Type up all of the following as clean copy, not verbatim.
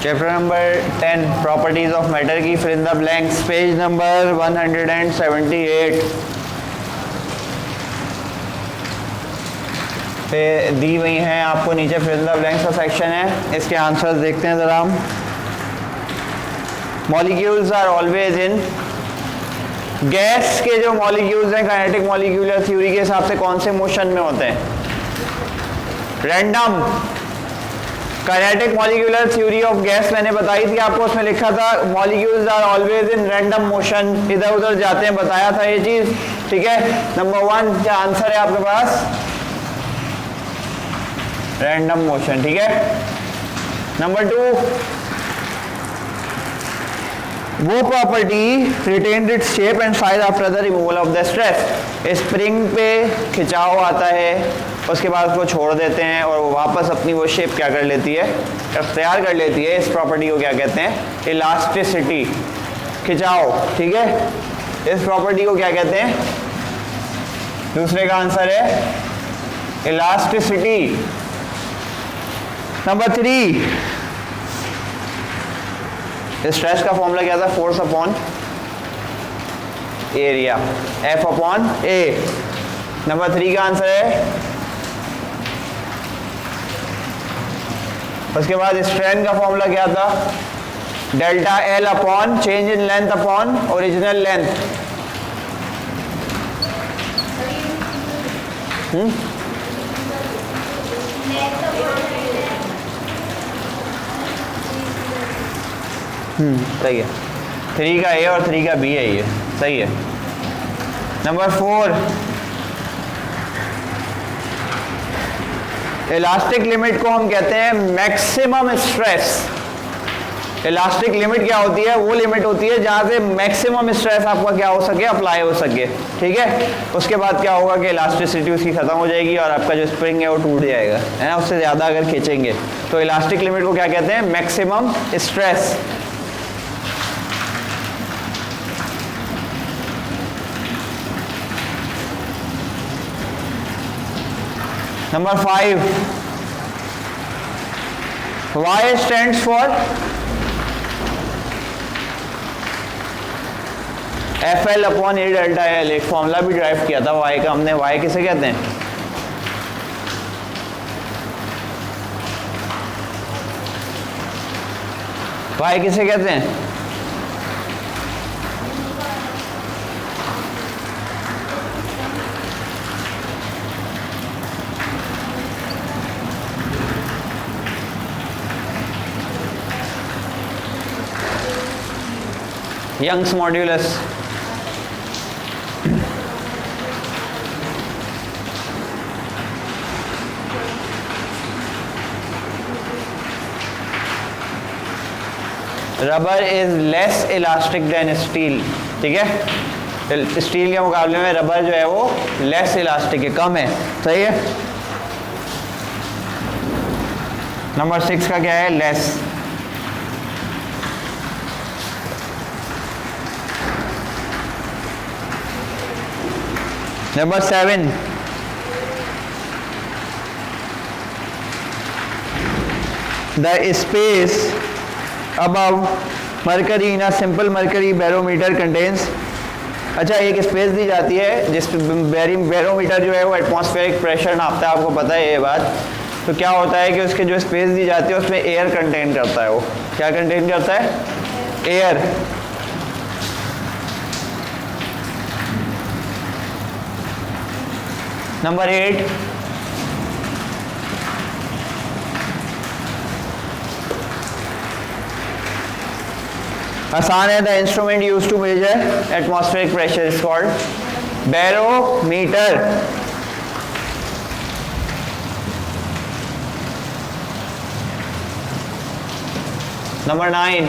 Chapter number 10 properties of matter की fill in the blanks, page number 178 पे दी हुई हैं आपको नीचे फिल इन द ब्लैंक्स का सेक्शन है। इसके आंसर्स देखते हैं ज़रा हम। Molecules are always in, gas के जो मॉलिक्यूल्स हैं काइनेटिक मॉलिक्यूलर थ्योरी के हिसाब से कौन से मोशन में होते हैं? Random. Kinetic molecular theory of gas मैंने बताई थी आपको, उसमें लिखा था molecules are always in random motion, इधर उधर जाते हैं, बताया था ये चीज। ठीक है, नंबर 1 क्या आंसर है आपके पास? Random motion. ठीक है, नंबर 2 वो property retained its shape and size after the removal of the stress. Spring पे खिंचाव आता है, उसके बाद उसको छोड़ देते हैं और वो वापस अपनी वो शेप क्या कर लेती है, अख्तियार कर लेती है। इस प्रॉपर्टी को क्या कहते हैं? इलास्टिसिटी, खिंचाव। ठीक है, इस प्रॉपर्टी को क्या कहते हैं? दूसरे का आंसर है इलास्टिसिटी। नंबर 3 स्ट्रेस का फॉर्मूला क्या था? Force upon area, F upon A। Number 3 का आंसर है। उसके बाद स्ट्रेन का फॉर्मूला क्या था? Delta L upon change in length upon original length. सही है, 3 का A और 3 का B है ये, सही है। नंबर 4 इलास्टिक लिमिट को हम कहते हैं मैक्सिमम स्ट्रेस। इलास्टिक लिमिट क्या होती है? वो लिमिट होती है जहां से मैक्सिमम स्ट्रेस आपका क्या हो सके, अप्लाई हो सके। ठीक है, उसके बाद क्या होगा कि इलास्टिसिटी उसकी खत्म हो जाएगी और आपका जो स्प्रिंग है वो टूट जाएगा, है ना, उससे ज्यादा अगर खींचेंगे तो। इलास्टिक लिमिट को क्या कहते हैं? Maximum stress. Number 5 Y stands for FL upon A delta L। एक फॉर्मूला भी ड्राइव किया था Y का हमने। Y किसे कहते हैं? Y किसे कहते हैं? Young's modulus. Rubber is less elastic than steel. ठीक है, स्टील के मुकाबले में रबर जो है वो लेस इलास्टिक है, कम है। सही है। नंबर 6 का क्या है? Less. Number 7 the space above mercury in a simple mercury barometer contains। अच्छा, एक स्पेस दी जाती है जिस बैरोमीटर जो है वो एटमॉस्फेरिक प्रेशर नापता है, आपको पता है ये बात। तो क्या होता है कि उसके जो स्पेस दी जाती है उसमें एयर कंटेन करता है। वो क्या कंटेन करता है? एयर। नंबर 8 आसान है। The instrument used to measure atmospheric pressure is called barometer. Number 9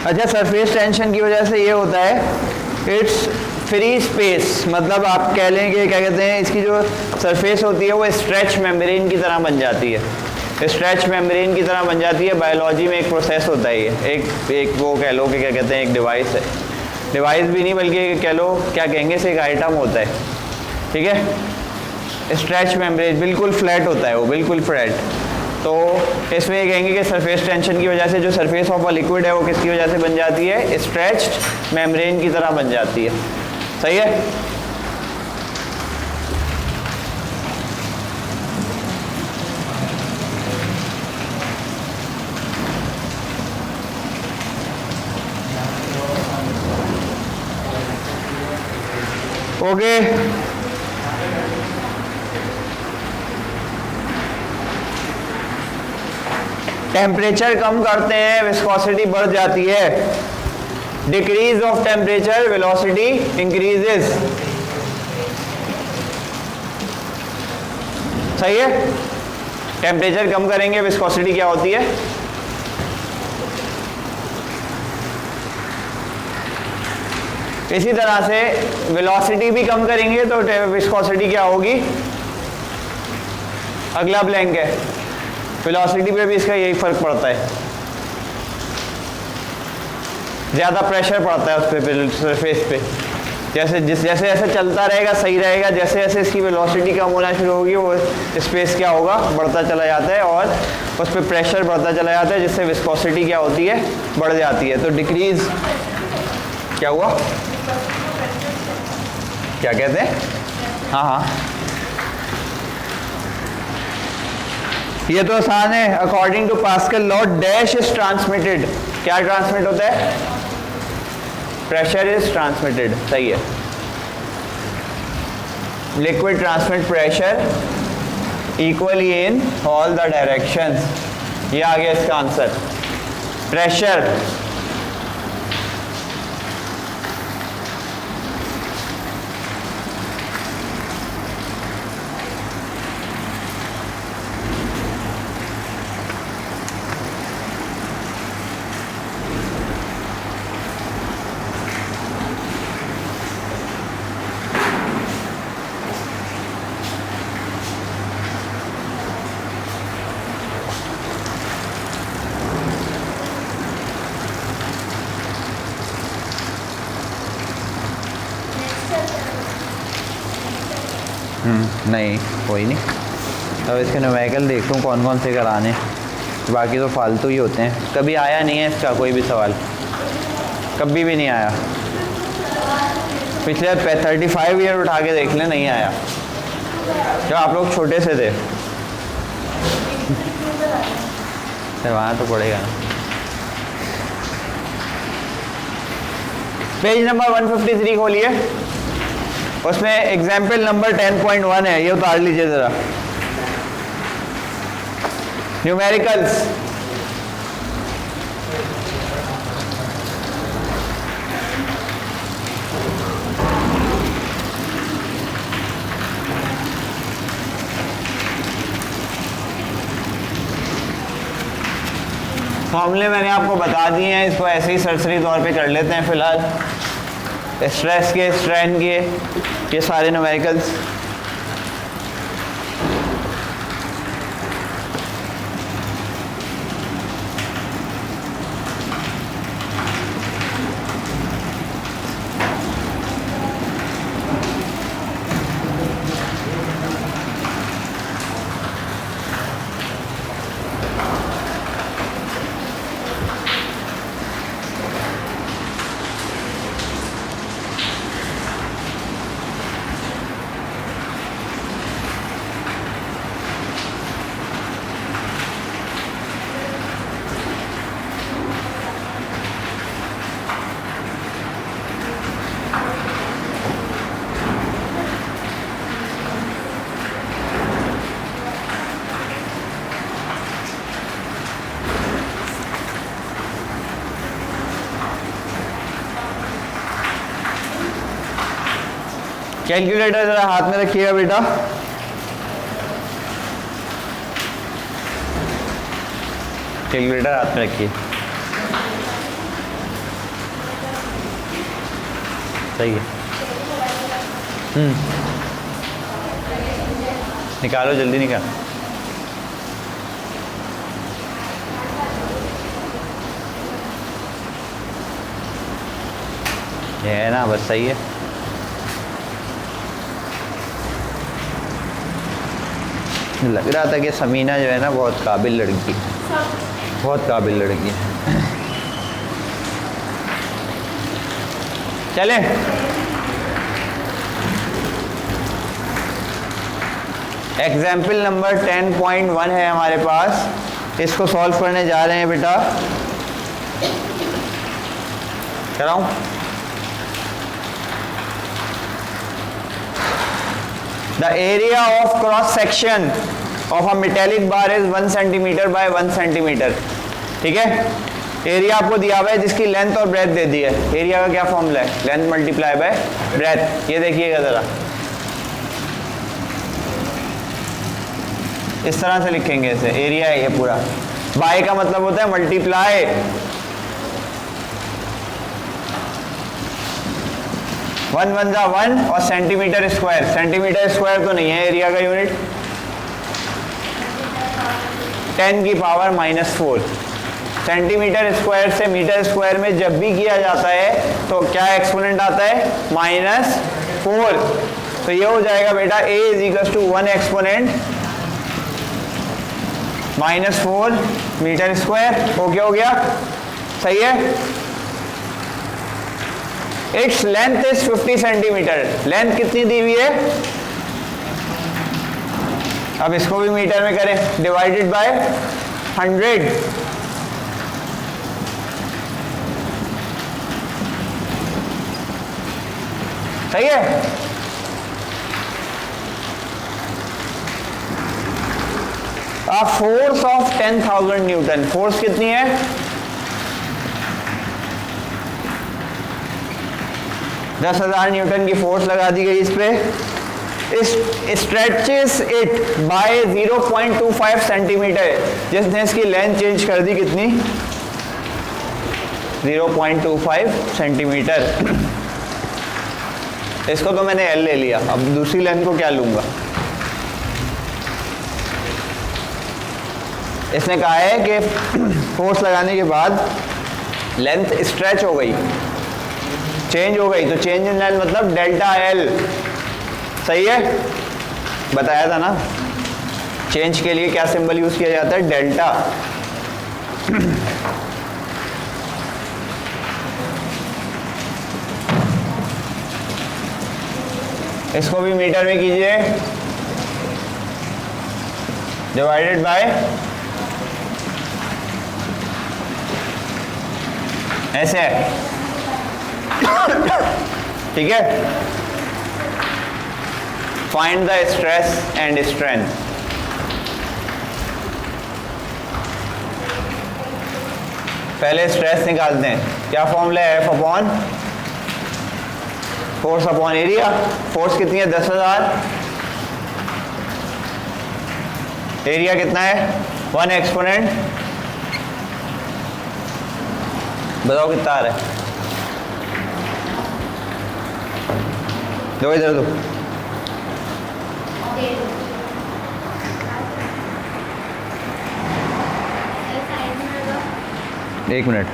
अच्छा, सरफेस टेंशन की वजह से ये होता है इट्स फ्री स्पेस, मतलब आप कह लेंगे क्या कहते हैं, इसकी जो सरफेस होती है वो स्ट्रेच मेम्ब्रेन की तरह बन जाती है। स्ट्रेच मेम्ब्रेन की तरह बन जाती है। बायोलॉजी में एक प्रोसेस होता है ये, एक वो कह लो कि क्या कहते हैं, एक डिवाइस है। डिवाइस भी नहीं बल्कि कह लो क्या कहेंगे, से एक आइटम होता है। ठीक है, स्ट्रेच मेम्ब्रेन, बिल्कुल फ्लैट होता है वो, बिल्कुल फ्लैट। तो इसमें ये कहेंगे कि सरफेस टेंशन की वजह से जो सरफेस ऑफ अ लिक्विड है वो किसकी वजह से बन जाती है, स्ट्रेच्ड मेम्ब्रेन की तरह बन जाती है। सही है। ओके, टेम्परेचर कम करते हैं विस्कोसिटी बढ़ जाती है। Decrease of temperature velocity increases. सही है। टेम्परेचर कम करेंगे विस्कोसिटी क्या होती है, इसी तरह से वेलोसिटी भी कम करेंगे तो विस्कोसिटी क्या होगी। अगला ब्लैंक है, वेलोसिटी पे भी इसका यही फर्क पड़ता है, ज़्यादा प्रेशर पड़ता है उस पर सरफेस पे। जैसे जैसे चलता रहेगा सही रहेगा, जैसे जैसे इसकी वेलोसिटी कम होना शुरू होगी वो स्पेस क्या होगा, बढ़ता चला जाता है और उस पर प्रेशर बढ़ता चला जाता है, जिससे विस्कोसिटी क्या होती है, बढ़ जाती है। तो डिक्रीज क्या हुआ, क्या कहते हैं, हाँ हाँ ये तो आसान है। According to Pascal law dash is transmitted, क्या ट्रांसमिट होता है, प्रेशर इज ट्रांसमिटेड। सही है। Liquid transmit pressure equally in all the directions. ये आ गया इसका आंसर, प्रेशर नहीं कोई नहीं। अब इसके न्यूमेरिकल देखता हूँ कौन कौन से कराने, बाकी तो फालतू ही होते हैं। कभी आया नहीं है इसका कोई भी सवाल, कभी भी नहीं आया। पिछले 35 ईयर उठा के देख लें, नहीं आया जब आप लोग छोटे से थे। वहाँ तो पड़ेगा ना। पेज नंबर 153 खोलिए, उसमें एग्जाम्पल नंबर 10.1 है, ये उतार लीजिए जरा। न्यूमेरिकल्स, फॉर्मूले मैंने आपको बता दिए हैं, इसको ऐसे ही सरसरी तौर पे कर लेते हैं फिलहाल। स्ट्रेस के, स्ट्रेन के, ये सारे न्यूमेरिकल्स। कैलकुलेटर जरा हाथ में रखिएगा बेटा। कैलकुलेटर हाथ में रखिए। सही है। निकालो जल्दी निकाल। ये है ना, बस सही है। लग रहा था कि समीना जो है ना बहुत काबिल लड़की, बहुत काबिल लड़की है। चलें, एग्जाम्पल नंबर 10.1 है हमारे पास, इसको सॉल्व करने जा रहे हैं बेटा। कराऊं? The area of cross section of a metallic bar is 1 centimeter by 1 centimeter। ठीक है, एरिया आपको दिया हुआ है जिसकी लेंथ और ब्रेथ दे दी है। एरिया का क्या फॉर्मूला है? Length multiply by breath. ये देखिएगा जरा, इस तरह से लिखेंगे इसे। एरिया है ये पूरा, बाय का मतलब होता है मल्टीप्लाई। वन वन जा वन और सेंटीमीटर स्क्वायर, सेंटीमीटर स्क्वायर तो नहीं है एरिया का यूनिट। 10 की पावर -4 सेंटीमीटर स्क्वायर से मीटर स्क्वायर में जब भी किया जाता है तो क्या एक्सपोनेंट आता है? -4। तो ये हो जाएगा बेटा a = 1 exponent -4 metre square. Okay हो गया, सही है। It's length is 50 centimetre. Length कितनी दी हुई है? अब इसको भी मीटर में करें, डिवाइडेड बाय 100। सही है। A force of 10,000 Newton. Force कितनी है? 10,000 न्यूटन की फोर्स लगा दी गई इस पे। Stretches it by 0.25 centimetre. जिसने इसकी लेंथ चेंज कर दी कितनी? 0.25 सेंटीमीटर। इसको तो मैंने एल ले लिया, अब दूसरी लेंथ को क्या लूंगा? इसने कहा है कि फोर्स लगाने के बाद लेंथ स्ट्रेच हो गई, चेंज हो गई, तो चेंज इन लेंथ मतलब डेल्टा एल। सही है, बताया था ना। चेंज के लिए क्या सिंबल यूज किया जाता है? डेल्टा। इसको भी मीटर में कीजिए, डिवाइडेड बाय ऐसे। ठीक है, find the stress and strength. पहले स्ट्रेस निकालते हैं। क्या फॉर्मूला है? F upon force upon area. Force कितनी है? 10,000। एरिया कितना है? 1 एक्सपोनेंट। बताओ कितना आ रहा है? दो इधर दो। एक मिनट।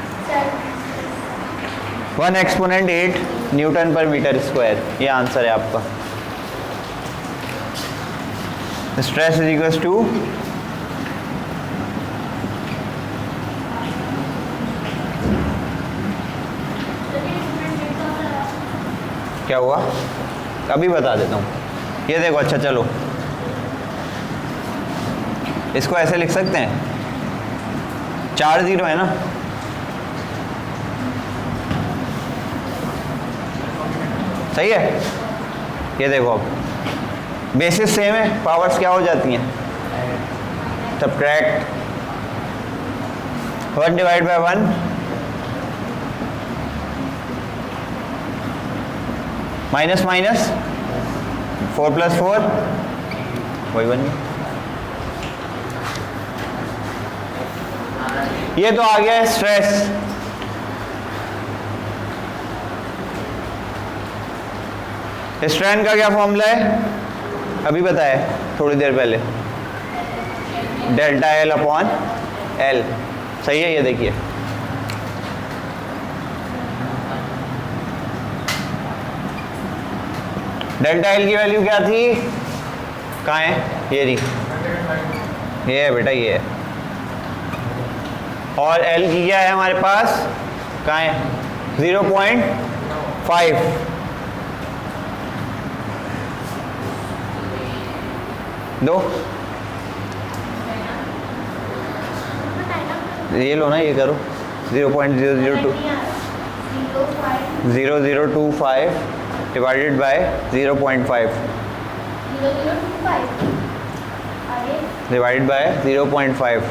1 एक्सपोनेंट 8 न्यूटन पर मीटर स्क्वायर। ये आंसर है आपका। स्ट्रेस इज इक्वल्स टू क्या हुआ? अभी बता देता हूँ। ये देखो, अच्छा चलो इसको ऐसे लिख सकते हैं, 4 0 है ना, सही है। ये देखो, अब बेसिस सेम है, पावर्स क्या हो जाती हैं? Subtract 1 divide by 1 minus minus 4 + 4 वही बन गया। ये तो आ गया स्ट्रेस। स्ट्रेन का क्या फॉर्मूला है? अभी बताया थोड़ी देर पहले, डेल्टा एल अपॉन एल। सही है, ये देखिए डेल्टा एल की वैल्यू क्या थी? कहाँ है? ये रही ये है बेटा, ये है। और एल की क्या है हमारे पास, कहाँ है, 0.5। दो ये लो ना, ये करो 0.002 0025 डिवाइडेड बाय 0.5 डिवाइडेड बाय 0.5।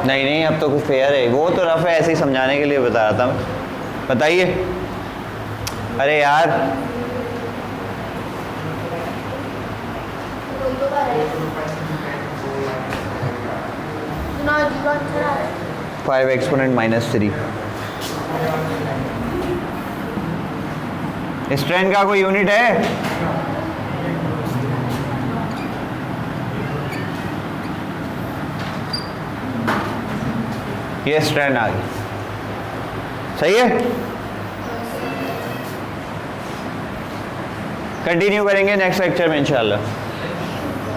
नहीं नहीं, अब तो कुछ फेयर है, वो तो रफ है, ऐसे ही समझाने के लिए बता रहा था मैं। बताइए, अरे यार 5 एक्सपोनेंट -3। स्ट्रेन का कोई यूनिट है? ये स्ट्रेन आ गई, सही है। कंटिन्यू करेंगे नेक्स्ट लेक्चर में इंशाल्लाह।